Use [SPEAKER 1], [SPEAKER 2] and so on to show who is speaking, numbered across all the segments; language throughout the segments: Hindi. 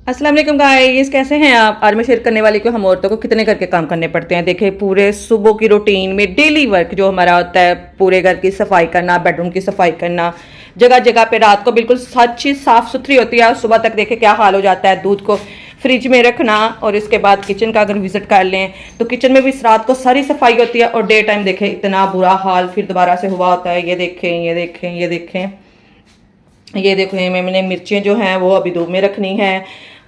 [SPEAKER 1] अस्सलाम वालेकुम गाइस, कैसे हैं आप। आज मैं शेयर करने वाली कि हम औरतों को कितने घर के काम करने पड़ते हैं। देखिए, पूरे सुबह की रूटीन में डेली वर्क जो हमारा होता है, पूरे घर की सफाई करना, बेडरूम की सफाई करना, जगह जगह पे रात को बिल्कुल हर चीज़ साफ सुथरी होती है और सुबह तक देखे क्या हाल हो जाता है। दूध को फ्रिज में रखना और इसके बाद किचन का अगर विजिट कर लें तो किचन में भी इस रात को सारी सफाई होती है और डे टाइम देखें इतना बुरा हाल फिर दोबारा से हुआ होता है। ये देखें, ये देखें, ये देखें, ये देखो, ये मैंने मिर्चें जो हैं वो अभी धूप में रखनी है।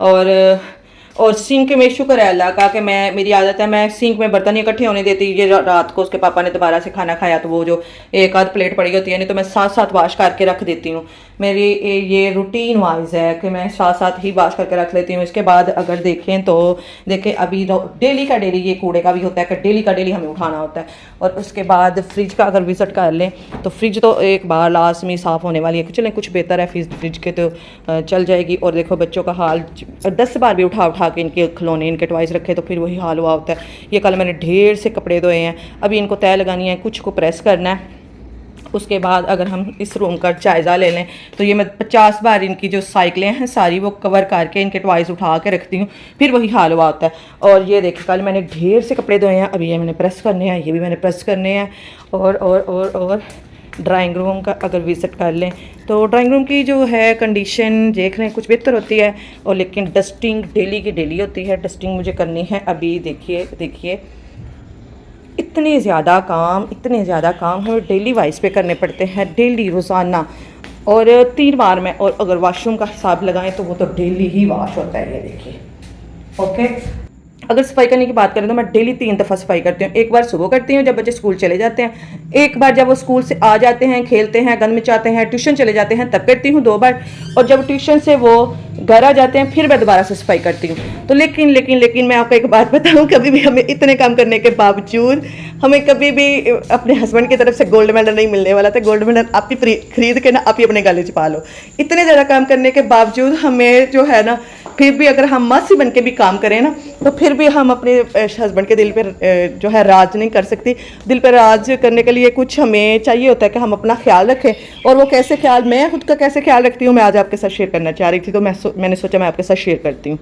[SPEAKER 1] और सिंक में शुक्र है अल्लाह का कि मेरी आदत है, मैं सिंक में बर्तन इकट्ठे होने देती। ये रात को उसके पापा ने दोबारा से खाना खाया तो वो जो एक आध प्लेट पड़ी होती है, नहीं तो मैं साथ साथ वाश करके रख देती हूँ। मेरी ये रूटीन वाइज है कि मैं साथ साथ ही वाश करके रख लेती हूँ। इसके बाद अगर देखें तो देखें अभी डेली का डेली ये कूड़े का भी होता है कि डेली का डेली हमें उठाना होता है। और उसके बाद फ्रिज का अगर विजिट कर लें तो फ्रिज तो एक बार लाजमी साफ़ होने वाली है। चलें, कुछ बेहतर है फ्रिज के तो चल जाएगी। और देखो बच्चों का हाल, 10 बार भी उठा उठा के इनके खिलौने, इनके टॉयज रखे तो फिर वही हाल हुआ होता है। ये कल मैंने ढेर से कपड़े धोए हैं, अभी इनको तय लगानी है, कुछ को प्रेस करना है। उसके बाद अगर हम इस रूम का जायज़ा ले लें तो ये मैं 50 बार इनकी जो साइकिलें हैं सारी वो कवर करके इनके टॉयज उठा के रखती हूँ, फिर वही हाल हुआ होता है। और ये देखिए, कल मैंने ढेर से कपड़े धोए हैं, अभी ये मैंने प्रेस करने हैं, ये भी मैंने प्रेस करने हैं। और ड्राइंग रूम का अगर विज़िट कर लें तो ड्राइंग रूम की जो है कंडीशन देख रहे हैं कुछ बेहतर होती है, और लेकिन डस्टिंग डेली की डेली होती है। डस्टिंग मुझे करनी है अभी। देखिए इतने ज़्यादा काम हमें डेली वाइज पे करने पड़ते हैं, डेली रोज़ाना। और 3 बार में, और अगर वॉशरूम का हिसाब लगाएं तो वो तो डेली ही वॉश होता है। ये देखिए, ओके। अगर सफाई करने की बात करें तो मैं डेली 3 दफ़ा सफाई करती हूँ। एक बार सुबह करती हूँ जब बच्चे स्कूल चले जाते हैं, एक बार जब वो स्कूल से आ जाते हैं, खेलते हैं, गंद मचाते हैं, ट्यूशन चले जाते हैं तब करती हूँ 2 बार, और जब ट्यूशन से वो घर आ जाते हैं फिर मैं दोबारा से सफाई करती हूँ। तो लेकिन मैं आपको एक बात बताऊँ, कभी भी हमें इतने काम करने के बावजूद हमें कभी भी अपने हस्बैंड की तरफ से गोल्ड मेडल नहीं मिलने वाला था। गोल्ड मेडल आप ही खरीद के ना आप ही अपने गले च पा लो। इतने ज़्यादा काम करने के बावजूद हमें जो है ना, फिर भी अगर हम मासी बन के भी काम करें ना तो फिर भी हम अपने हस्बैंड के दिल पे जो है राज नहीं कर सकती। दिल पे राज करने के लिए कुछ हमें चाहिए होता है कि हम अपना ख्याल रखें। और वो कैसे ख्याल, मैं खुद का कैसे ख्याल रखती हूँ, मैं आज आपके साथ शेयर करना चाह रही थी, तो मैंने सोचा मैं आपके साथ शेयर करती हूँ।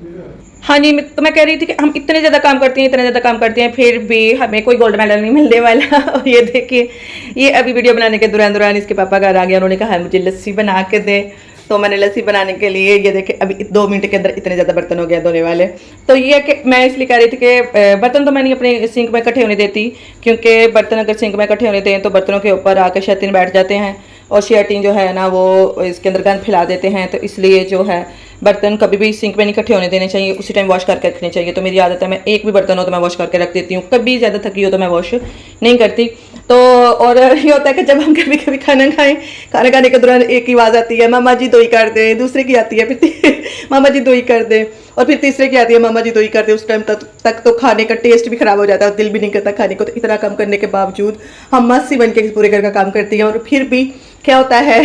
[SPEAKER 1] हाँ जी, मैं कह रही थी कि हम इतने ज़्यादा काम करती हैं फिर भी हमें कोई गोल्ड मेडल नहीं मिलने वाला। और ये देखिए, ये अभी वीडियो बनाने के दौरान इसके पापा घर आ गया, उन्होंने कहा मुझे लस्सी बना के दे। तो मैंने लस्सी बनाने के लिए ये देखे अभी 2 मिनट के अंदर इतने ज़्यादा बर्तन हो गए धोने वाले। तो ये कि मैं इसलिए कह रही थी कि बर्तन तो मैं नहीं अपने सिंक में इकट्ठे होने देती, क्योंकि बर्तन अगर सिंक में इकट्ठे होने दें तो बर्तनों के ऊपर आकर शैतान बैठ जाते हैं और शैतान जो है ना वो इसके अंदर गंद फैला देते हैं। तो इसलिए जो है बर्तन कभी भी सिंक में नहीं इकट्ठे होने देने चाहिए, उसी टाइम वॉश करके रखने चाहिए। तो मेरी आदत है, मैं एक भी बर्तन हो तो मैं वॉश करके रख देती हूँ, कभी ज़्यादा थकी हो तो मैं वॉश नहीं करती। तो और ये होता है कि जब हम कभी कभी खाना खाने के दौरान एक ही आवाज़ आती है, मामा जी दोई कर दे, दूसरे की आती है फिर मामा जी दोई कर दे, और फिर तीसरे की आती है मामा जी दोई कर दे। उस टाइम तक तो खाने का टेस्ट भी खराब हो जाता है, दिल भी नहीं करता खाने को। तो इतना काम करने के बावजूद हम मासी बन के पूरे घर का काम करती हैं, और फिर भी क्या होता है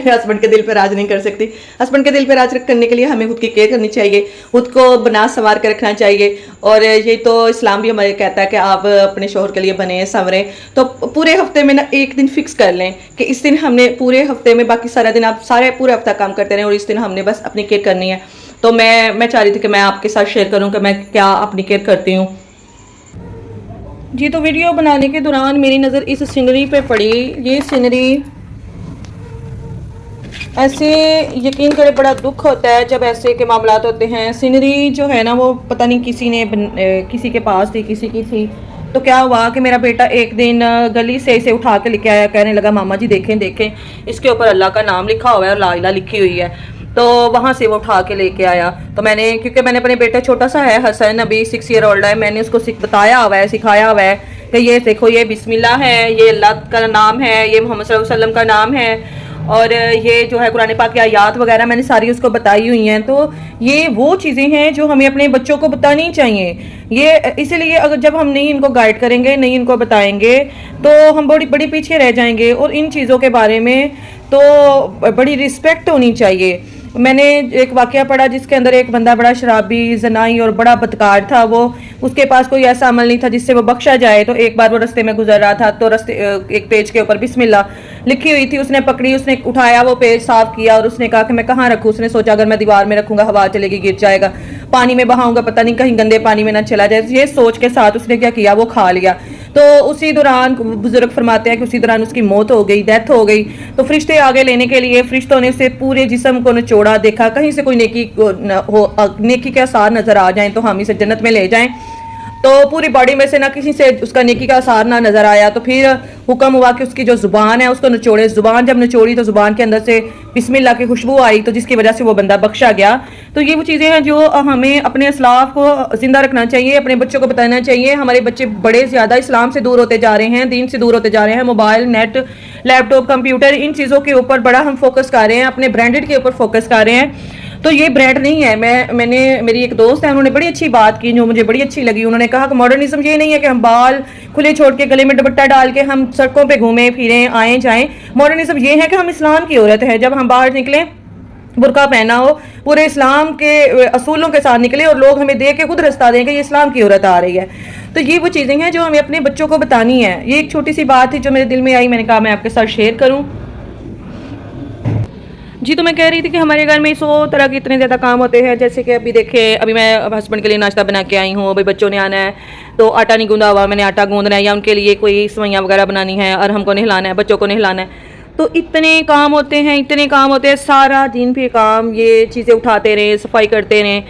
[SPEAKER 1] हस्बैंड के दिल पर राज नहीं कर सकती। हस्बैंड के दिल पर राज करने के लिए हमें खुद की केयर करनी चाहिए, खुद को बना संवार के रखना चाहिए। और ये तो इस्लाम भी हमारे कहता है कि आप अपने शोहर के लिए बने संवरें। तो पूरे हफ्ते में ना एक दिन फिक्स कर लें कि इस दिन हमने पूरे हफ्ते में, बाकी सारा दिन आप सारे पूरे हफ्ता काम करते रहें और इस दिन हमने बस अपनी केयर करनी है। तो मैं चाह रही थी कि मैं आपके साथ शेयर करूँ कि मैं क्या अपनी केयर करती हूँ जी। तो वीडियो बनाने के दौरान मेरी नज़र इस सीनरी पे पड़ी। ये सीनरी ऐसे यकीन करे बड़ा दुख होता है जब ऐसे के मामलात होते हैं। सीनरी जो है ना वो पता नहीं किसी के पास थी, किसी की थी। तो क्या हुआ कि मेरा बेटा एक दिन गली से इसे उठा के लेके आया, कहने लगा मामा जी देखें इसके ऊपर अल्लाह का नाम लिखा हुआ है और ला इलाहा लिखी हुई है। तो वहाँ से वो उठा के लेके आया। तो क्योंकि मैंने अपने बेटा, छोटा सा है हसन, अभी 6 ईयर ओल्ड है, मैंने उसको सिखाया हुआ है कि ये देखो, ये बिस्मिल्लाह है, ये अल्लाह का नाम है, ये मोहम्मद सल्लल्लाहु अलैहि वसल्लम का नाम है, और ये जो है कुरान पाक की आयात वगैरह मैंने सारी उसको बताई हुई हैं। तो ये वो चीज़ें हैं जो हमें अपने बच्चों को बतानी चाहिए। ये इसीलिए अगर जब हम नहीं इनको गाइड करेंगे, नहीं इनको बताएंगे, तो हम बड़ी पीछे रह जाएंगे। और इन चीज़ों के बारे में तो बड़ी रिस्पेक्ट होनी चाहिए। मैंने एक वाक़या पढ़ा जिसके अंदर एक बंदा बड़ा शराबी, जनाई और बड़ा बदकार था। वो उसके पास कोई ऐसा अमल नहीं था जिससे वो बख्शा जाए। तो एक बार वो रास्ते में गुजर रहा था, तो रास्ते एक पेज के ऊपर बिस्मिल्लाह लिखी हुई थी, उसने पकड़ी, उसने उठाया वो पेज, साफ किया और उसने कहा कि मैं कहाँ रखूँ। उसने सोचा अगर मैं दीवार में रखूंगा हवा चलेगी, गिर जाएगा, पानी में बहाऊंगा पता नहीं कहीं गंदे पानी में ना चला जाए। ये सोच के साथ उसने क्या किया, वो खा लिया। तो उसी दौरान बुजुर्ग फरमाते हैं कि उसी दौरान उसकी मौत हो गई, डेथ हो गई। तो फरिश्ते आगे लेने के लिए, फरिश्तों ने उसे पूरे जिस्म को निचोड़ा, देखा कहीं से कोई नेकी के आसार नजर आ जाए तो हम इसे जन्नत में ले जाएं। तो पूरी बॉडी में से ना किसी से उसका नेकी का आसार ना नजर आया। तो फिर हुक्म हुआ कि उसकी जो जुबान है उसको निचोड़े। जुबान जब निचोड़ी तो जुबान के अंदर से बिस्मिल्लाह की खुशबू आई, तो जिसकी वजह से वो बंदा बख्शा गया। तो ये वो चीज़ें हैं जो हमें अपने इस्लाफ को जिंदा रखना चाहिए, अपने बच्चों को बताना चाहिए। हमारे बच्चे बड़े ज़्यादा इस्लाम से दूर होते जा रहे हैं, दीन से दूर होते जा रहे हैं। मोबाइल, नेट, लैपटॉप, कंप्यूटर, इन चीज़ों के ऊपर बड़ा हम फोकस कर रहे हैं, अपने ब्रांडेड के ऊपर फोकस कर रहे हैं। तो ये ब्रांड नहीं है। मैंने मेरी एक दोस्त है, उन्होंने बड़ी अच्छी बात की जो मुझे बड़ी अच्छी लगी। उन्होंने कहा कि मॉडर्निज्म ये नहीं है कि हम बाल खुले छोड़ के गले में दुपट्टा डाल के हम सड़कों पे घूमें फिरें आए जाएं। मॉडर्निज्म ये है कि हम इस्लाम की औरत है, जब हम बाहर निकलें बुर्का पहना हो, पूरे इस्लाम के असूलों के साथ निकले और लोग हमें देख के खुद रास्ता दें कि ये इस्लाम की औरत आ रही है। तो ये वो चीज़ें हैं जो हमें अपने बच्चों को बतानी है। ये एक छोटी सी बात थी जो मेरे दिल में आई, मैंने कहा मैं आपके साथ शेयर करूँ। जी, तो मैं कह रही थी कि हमारे घर में 100 तरह के इतने ज़्यादा काम होते हैं। जैसे कि अभी देखिए, अभी मैं हस्बैंड के लिए नाश्ता बना के आई हूँ, अभी बच्चों ने आना है तो आटा नहीं गूंदा हुआ, मैंने आटा गूंदना है, या उनके लिए कोई सवैयाँ वगैरह बनानी है और हमको नहलाना है, बच्चों को नहलाना है। तो इतने काम होते हैं, इतने काम होते हैं, सारा दिन फिर काम, ये चीज़ें उठाते रहें, सफाई करते रहें।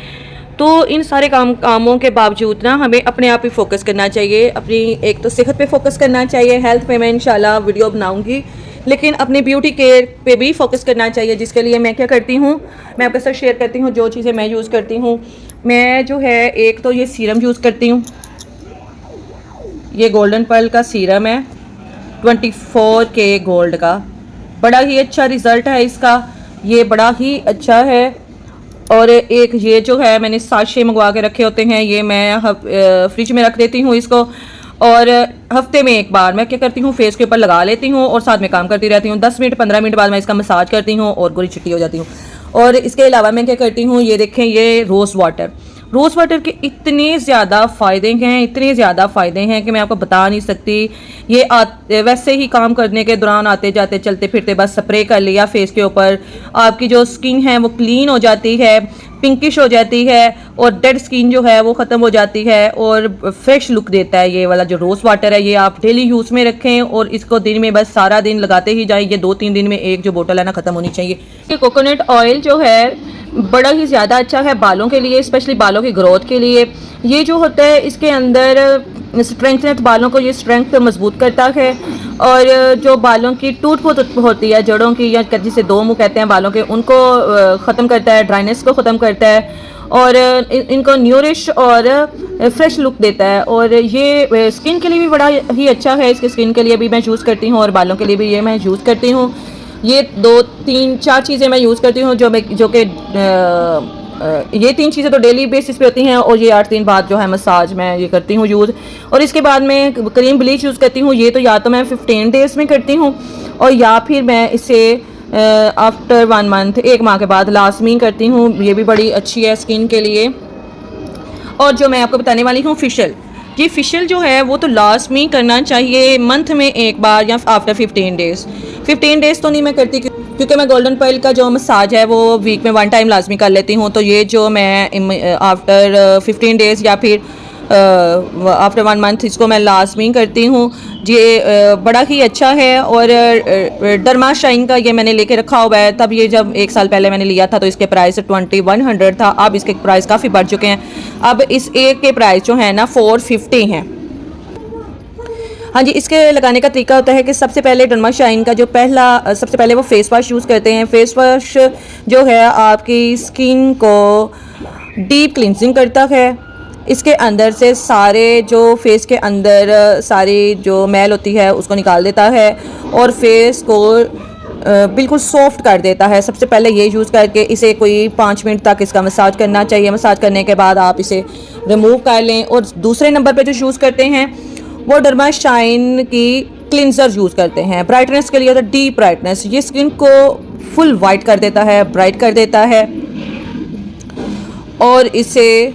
[SPEAKER 1] तो इन सारे कामों के बावजूद ना हमें अपने आप ही फोकस करना चाहिए। अपनी एक तो सेहत पे फोकस करना चाहिए, हेल्थ पे मैं इंशाल्लाह वीडियो बनाऊंगी, लेकिन अपने ब्यूटी केयर पे भी फोकस करना चाहिए, जिसके लिए मैं क्या करती हूँ, मैं आपके साथ शेयर करती हूँ जो चीज़ें मैं यूज़ करती हूँ। मैं जो है एक तो ये सीरम यूज़ करती हूँ, ये गोल्डन पर्ल का सीरम है 24K गोल्ड का, बड़ा ही अच्छा रिज़ल्ट है इसका, ये बड़ा ही अच्छा है। और एक ये जो है मैंने साशे मंगवा के रखे होते हैं, ये मैं फ्रिज में रख देती हूँ इसको, और हफ्ते में एक बार मैं क्या करती हूँ फेस के ऊपर लगा लेती हूँ और साथ में काम करती रहती हूँ। 10 मिनट 15 मिनट बाद मैं इसका मसाज करती हूँ और गोरी चिट्टी हो जाती हूँ। और इसके अलावा मैं क्या करती हूँ, ये देखें, ये रोज़ वाटर के इतने ज़्यादा फ़ायदे हैं, इतने ज़्यादा फ़ायदे हैं कि मैं आपको बता नहीं सकती। ये वैसे ही काम करने के दौरान आते जाते चलते फिरते बस स्प्रे कर लिया फेस के ऊपर, आपकी जो स्किन है वो क्लीन हो जाती है, पिंकिश हो जाती है और डेड स्किन जो है वो ख़त्म हो जाती है और फ्रेश लुक देता है। ये वाला जो रोज़ वाटर है ये आप डेली यूज़ में रखें और इसको दिन में बस सारा दिन लगाते ही जाएं। ये 2-3 दिन में एक जो बोतल है ना ख़त्म होनी चाहिए। ये कोकोनट ऑयल जो है बड़ा ही ज़्यादा अच्छा है बालों के लिए, स्पेशली बालों की ग्रोथ के लिए। ये जो होता है इसके अंदर स्ट्रेंथ, बालों को ये स्ट्रेंथ मजबूत करता है और जो बालों की टूट फूट होती है जड़ों की, या जिसे दो मुंह कहते हैं बालों के, उनको ख़त्म करता है, ड्राइनेस को ख़त्म करता है और इनको न्यूरिश और फ्रेश लुक देता है। और ये स्किन के लिए भी बड़ा ही अच्छा है, इसके स्किन के लिए भी मैं यूज़ करती हूँ और बालों के लिए भी ये मैं यूज़ करती हूँ। ये 2-3-4 चीज़ें मैं यूज़ करती हूँ जो कि ये 3 चीज़ें तो डेली बेसिस पे होती हैं और ये 8 दिन बाद जो है मसाज मैं ये करती हूँ यूज़। और इसके बाद मैं क्रीम ब्लीच यूज़ करती हूँ, ये तो या तो मैं 15 डेज़ में करती हूँ और या फिर मैं इसे आफ्टर 1 मंथ, 1 माह के बाद लाजमी करती हूँ। ये भी बड़ी अच्छी है स्किन के लिए। और जो मैं आपको बताने वाली हूँ फेशियल, ये फेशियल जो है वो तो लाजमी करना चाहिए मंथ में एक बार या आफ्टर 15 डेज़। 15 डेज़ तो नहीं मैं करती क्योंकि मैं गोल्डन पर्ल का जो मसाज है वो वीक में 1 टाइम लाजमी कर लेती हूँ। तो ये जो मैं आफ्टर 15 डेज़ या फिर आफ्टर 1 मंथ इसको मैं लाजमी करती हूँ। ये बड़ा ही अच्छा है। और डर्मा शाइन का ये मैंने लेके रखा हुआ है, तब ये जब 1 साल पहले मैंने लिया था तो इसके प्राइस 2100 था, अब इसके प्राइस काफ़ी बढ़ चुके हैं। अब इस एक के प्राइस जो है ना 450 हैं। हाँ जी, इसके लगाने का तरीका होता है कि सबसे पहले डर्मा शाइन का जो सबसे पहले वो फेस वॉश यूज़ करते हैं। फेस वॉश जो है आपकी स्किन को डीप क्लिनजिंग करता है, इसके अंदर से सारे जो फेस के अंदर सारी जो मैल होती है उसको निकाल देता है और फेस को बिल्कुल सॉफ्ट कर देता है। सबसे पहले ये यूज़ करके इसे कोई 5 मिनट तक इसका मसाज करना चाहिए। मसाज करने के बाद आप इसे रिमूव कर लें। और दूसरे नंबर पे जो यूज़ करते हैं वो डर्मा शाइन की क्लिनजर यूज़ करते हैं ब्राइटनेस के लिए, तो डीप ब्राइटनेस, ये स्किन को फुल वाइट कर देता है, ब्राइट कर देता है। और इसे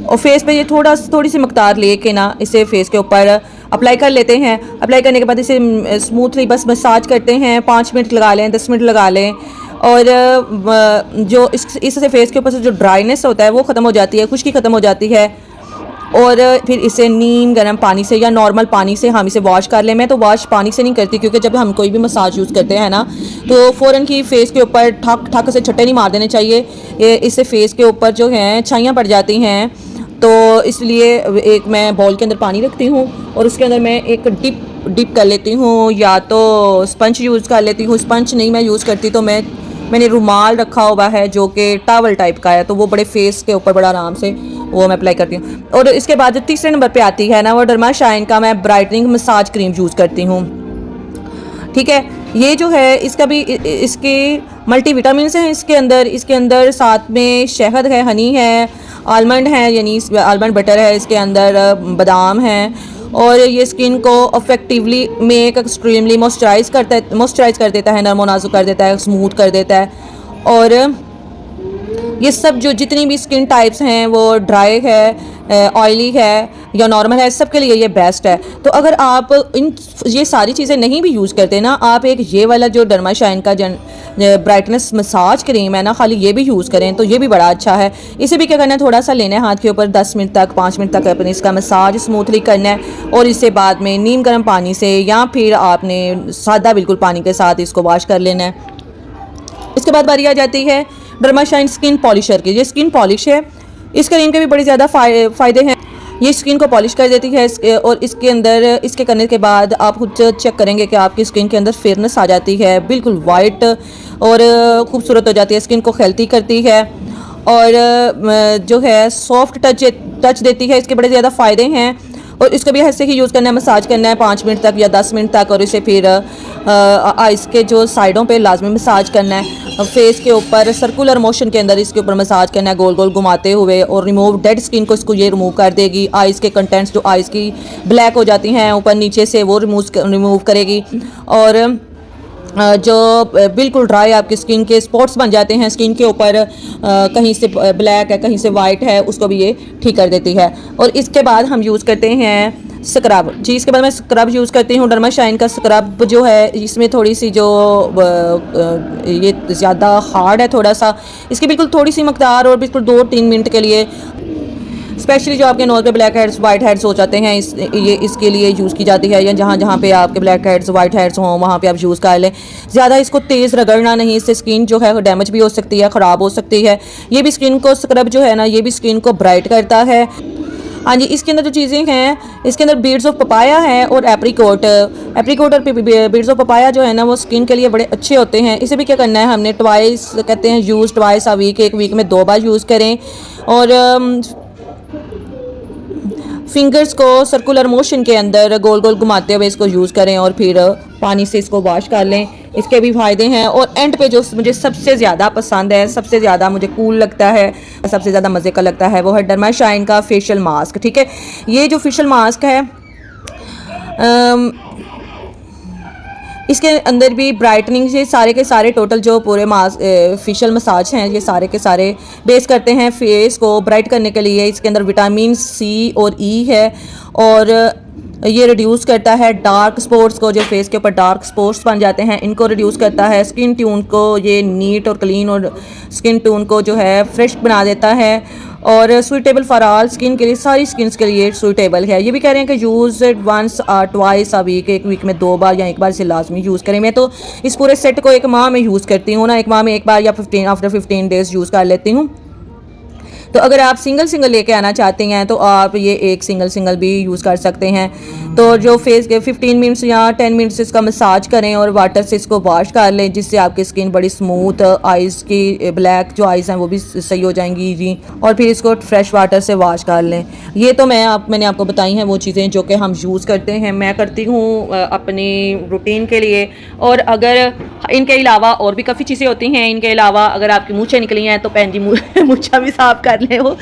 [SPEAKER 1] और फेस पे ये थोड़ी सी मकदार लेके ना इसे फेस के ऊपर अप्लाई कर लेते हैं। अप्लाई करने के बाद इसे स्मूथली बस मसाज करते हैं, 5 मिनट लगा लें, 10 मिनट लगा लें, और जो इससे फेस के ऊपर से जो ड्राइनेस होता है वो ख़त्म हो जाती है, खुश्की ख़त्म हो जाती है। और फिर इसे नीम गर्म पानी से या नॉर्मल पानी से हम इसे वॉश कर लें। मैं तो वॉश पानी से नहीं करती, क्योंकि जब हम कोई भी मसाज यूज़ करते हैं ना, तो फ़ौरन की फ़ेस के ऊपर ठक ठक से छट्टे नहीं मार देने चाहिए। इससे फ़ेस के ऊपर जो हैं छाइयाँ पड़ जाती हैं। तो इसलिए एक मैं बाउल के अंदर पानी रखती हूँ और उसके अंदर मैं एक डिप कर लेती हूँ, या तो स्पंज यूज़ कर लेती हूँ। स्पंज नहीं मैं यूज़ करती, तो मैंने रुमाल रखा हुआ है जो कि टॉवल टाइप का है, तो वो बड़े फेस के ऊपर बड़ा आराम से वो मैं अप्लाई करती हूँ। और इसके बाद जो तीसरे नंबर पे आती है ना, वो डर्मा शाइन का मैं ब्राइटनिंग मसाज क्रीम यूज़ करती हूँ। ठीक है, ये जो है इसका भी इसके मल्टीविटामिन हैं इसके अंदर साथ में शहद है, हनी है, आलमंड है, यानी आलमंड बटर है, इसके अंदर बादाम है। और ये स्किन को अफेक्टिवली मेक एक्सट्रीमली मॉइस्चराइज कर देता है, नरमो नाजुक कर देता है, स्मूथ कर देता है। और ये सब जो जितनी भी स्किन टाइप्स हैं, वो ड्राई है, ऑयली है या नॉर्मल है, सब के लिए ये बेस्ट है। तो अगर आप ये सारी चीज़ें नहीं भी यूज़ करते ना, आप एक ये वाला जो डर्मा शाइन का ब्राइटनेस मसाज क्रीम है ना, खाली ये भी यूज़ करें तो ये भी बड़ा अच्छा है। इसे भी क्या करना है, थोड़ा सा लेना है हाथ के ऊपर, 10 मिनट तक 5 मिनट तक अपने इसका मसाज स्मूथली करना है। और इससे बाद में नीम गर्म पानी से या फिर आपने सादा बिल्कुल पानी के साथ इसको वॉश कर लेना है। इसके बाद बारी आ जाती है डर्मा शाइन स्किन पॉलिशर की। ये स्किन पॉलिश है, इस क्रीम के भी बड़े ज़्यादा फ़ायदे हैं। ये स्किन को पॉलिश कर देती है, और इसके अंदर इसके करने के बाद आप खुद चेक करेंगे कि आपकी स्किन के अंदर फेयरनेस आ जाती है, बिल्कुल वाइट और खूबसूरत हो जाती है, स्किन को हेल्थी करती है, और जो है सॉफ्ट टच देती है। इसके बड़े ज़्यादा फ़ायदे हैं। और इसको भी ऐसे ही यूज़ करना है, मसाज करना है 5 मिनट तक या 10 मिनट तक, और इसे फिर आइस के जो साइडों पे लाजमी मसाज करना है। फेस के ऊपर सर्कुलर मोशन के अंदर इसके ऊपर मसाज करना है, गोल गोल घुमाते हुए, और रिमूव डेड स्किन को इसको ये रिमूव कर देगी। आइस के कंटेंट्स जो आइस की ब्लैक हो जाती हैं ऊपर नीचे से, वो रिमूव करेगी। और जो बिल्कुल ड्राई आपकी स्किन के स्पॉट्स बन जाते हैं स्किन के ऊपर, कहीं से ब्लैक है कहीं से वाइट है, उसको भी ये ठीक कर देती है। और इसके बाद हम यूज़ करते हैं स्क्रब जी। इसके बाद मैं स्क्रब यूज़ करती हूँ, डर्मा शाइन का स्क्रब जो है, इसमें थोड़ी सी जो ये ज़्यादा हार्ड है थोड़ा सा, इसकी बिल्कुल थोड़ी सी मकदार और बिल्कुल 2-3 मिनट के लिए, स्पेशली जो आपके नोज़ पे ब्लैक हेड्स वाइट हेड्स हो जाते हैं, ये इसके लिए यूज़ की जाती है। या जहाँ जहाँ पे आपके ब्लैक हेड्स वाइट हेड्स हों वहाँ पे आप यूज़ कर लें। ज़्यादा इसको तेज़ रगड़ना नहीं, इससे स्किन जो है डैमेज भी हो सकती है, ख़राब हो सकती है। ये भी स्किन को स्क्रब जो है ना, ये भी स्किन को ब्राइट करता है। हाँ जी, इसके अंदर जो चीज़ें हैं, इसके अंदर बीड्स ऑफ पपाया है और एप्रीकोट और बीड्स ऑफ पपाया जो है ना, वो स्किन के लिए बड़े अच्छे होते हैं। इसे भी क्या करना है हमने, ट्वाइस कहते हैं यूज़, ट्वाइस अ वीक, एक वीक में 2 बार यूज़ करें। और फिंगर्स को सर्कुलर मोशन के अंदर गोल गोल घुमाते हुए इसको यूज़ करें, और फिर पानी से इसको वॉश कर लें। इसके भी फ़ायदे हैं। और एंड पे जो मुझे सबसे ज़्यादा पसंद है, सबसे ज़्यादा मुझे कूल लगता है, सबसे ज़्यादा मज़े का लगता है, वो है डर्मा शाइन का फेशियल मास्क। ठीक है, ये जो फेशियल मास्क है, इसके अंदर भी ब्राइटनिंग, ये सारे के सारे टोटल जो पूरे फेशियल मसाज हैं, ये सारे के सारे बेस करते हैं फेस को ब्राइट करने के लिए। इसके अंदर विटामिन सी और ई है, और ये रिड्यूस करता है डार्क स्पॉट्स को, जो फेस के ऊपर डार्क स्पॉट्स बन जाते हैं, इनको रिड्यूस करता है। स्किन ट्यून को ये नीट और क्लीन और स्किन ट्यून को जो है फ्रेश बना देता है। और सूटेबल फॉर ऑल स्किन के लिए, सारी स्किन्स के लिए सूटेबल है। ये भी कह रहे हैं कि use it once twice a week, एक वीक में 2 बार या 1 बार इसे लाजमी यूज़ करें। मैं तो इस पूरे सेट को 1 माह में यूज़ करती हूँ ना, 1 माह में 1 बार या आफ्टर 15 डेज़ यूज़ कर लेती हूँ। तो अगर आप सिंगल लेके आना चाहते हैं तो आप ये एक सिंगल भी यूज़ कर सकते हैं। तो जो फेस के 15 मिनट्स या 10 मिनट्स इसका मसाज करें और वाटर से इसको वॉश कर लें, जिससे आपकी स्किन बड़ी स्मूथ, आइज़ की ब्लैक जो आइज़ हैं वो भी सही हो जाएंगी जी। और फिर इसको फ्रेश वाटर से वॉश कर लें। ये तो मैंने आपको बताई हैं वो चीज़ें जो कि हम यूज़ करते हैं, मैं करती हूँ अपनी रूटीन के लिए। और अगर इनके अलावा और भी काफ़ी चीज़ें होती हैं, इनके अलावा अगर आपकी मूंछें निकली हैं तो पहन जी मूंछा भी साफ कर लें। वो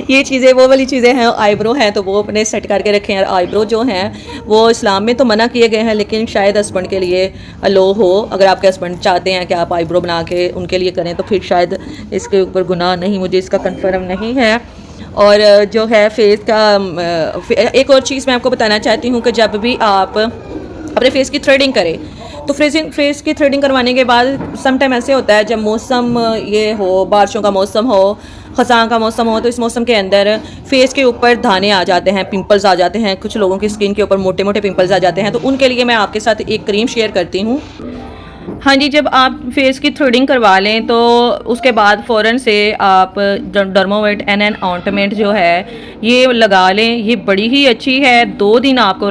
[SPEAKER 1] ये चीज़ें वो वाली चीज़ें हैं। आईब्रो हैं तो वो अपने सेट करके रखें। और आईब्रो जो हैं वो इस्लाम में तो मना किए गए हैं, लेकिन शायद हस्बैंड के लिए अलो हो। अगर आपके हस्बैंड चाहते हैं कि आप आईब्रो बना के उनके लिए करें तो फिर शायद इसके ऊपर गुनाह नहीं, मुझे इसका कन्फर्म नहीं है। और जो है फेस का एक और चीज़ मैं आपको बताना चाहती हूँ कि जब भी आप अपने फेस की थ्रेडिंग करें तो फेस की थ्रेडिंग करवाने के बाद सम टाइम ऐसे होता है जब मौसम ये हो, बारिशों का मौसम हो, खज़ां का मौसम हो, तो इस मौसम के अंदर फेस के ऊपर दाने आ जाते हैं, पिंपल्स आ जाते हैं, कुछ लोगों की स्किन के ऊपर मोटे मोटे पिंपल्स आ जाते हैं। तो उनके लिए मैं आपके साथ एक क्रीम शेयर करती हूँ। हाँ जी, जब आप फेस की थ्रेडिंग करवा लें तो उसके बाद फ़ौरन से आप डर्मोवेट एन ऑइंटमेंट जो है ये लगा लें। ये बड़ी ही अच्छी है। 2 दिन आपको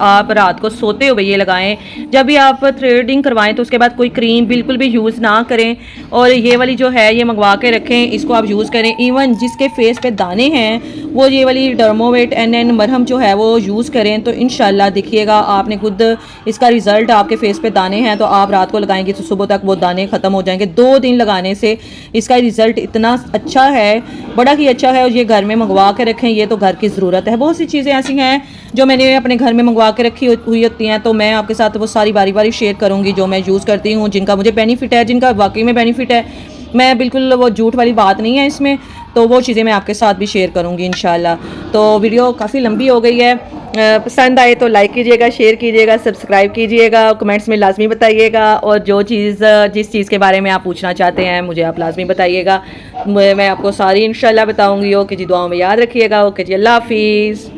[SPEAKER 1] आप रात को सोते हुए ये लगाएं। जब भी आप थ्रेडिंग करवाएं तो उसके बाद कोई क्रीम बिल्कुल भी यूज़ ना करें और ये वाली जो है ये मंगवा के रखें, इसको आप यूज़ करें। इवन जिसके फेस पे दाने हैं वो ये वाली डर्मोवेट एन मरहम जो है वो यूज़ करें तो इंशाल्लाह देखिएगा आपने खुद इसका रिज़ल्ट। आपके फेस पे दाने हैं तो आप रात को लगाएंगे तो सुबह तक वो दाने ख़त्म हो जाएंगे। 2 दिन लगाने से इसका रिज़ल्ट इतना अच्छा है, बड़ा ही अच्छा है। और ये घर में मंगवा के रखें, ये तो घर की ज़रूरत है। बहुत सी चीज़ें ऐसी हैं जो मैंने अपने घर में मंगवा के रखी हुई होती हैं, तो मैं आपके साथ वो सारी बारी बारी शेयर करूँगी जो मैं यूज़ करती हूँ, जिनका मुझे बेनिफिट है, जिनका वाकई में बेनिफिट है। मैं बिल्कुल वो झूठ वाली बात नहीं है इसमें, तो वो चीज़ें मैं आपके साथ भी शेयर करूँगी इंशाल्लाह। तो वीडियो काफ़ी लंबी हो गई है। पसंद आए तो लाइक कीजिएगा, शेयर कीजिएगा, सब्सक्राइब कीजिएगा, कमेंट्स में लाजमी बताइएगा और जो चीज़ जिस चीज़ के बारे में आप पूछना चाहते हैं मुझे आप लाजमी बताइएगा। मैं आपको सारी इंशाल्लाह बताऊँगी। ओके जी, दुआओं में याद रखिएगा। ओके जी, अल्लाह हाफिज़।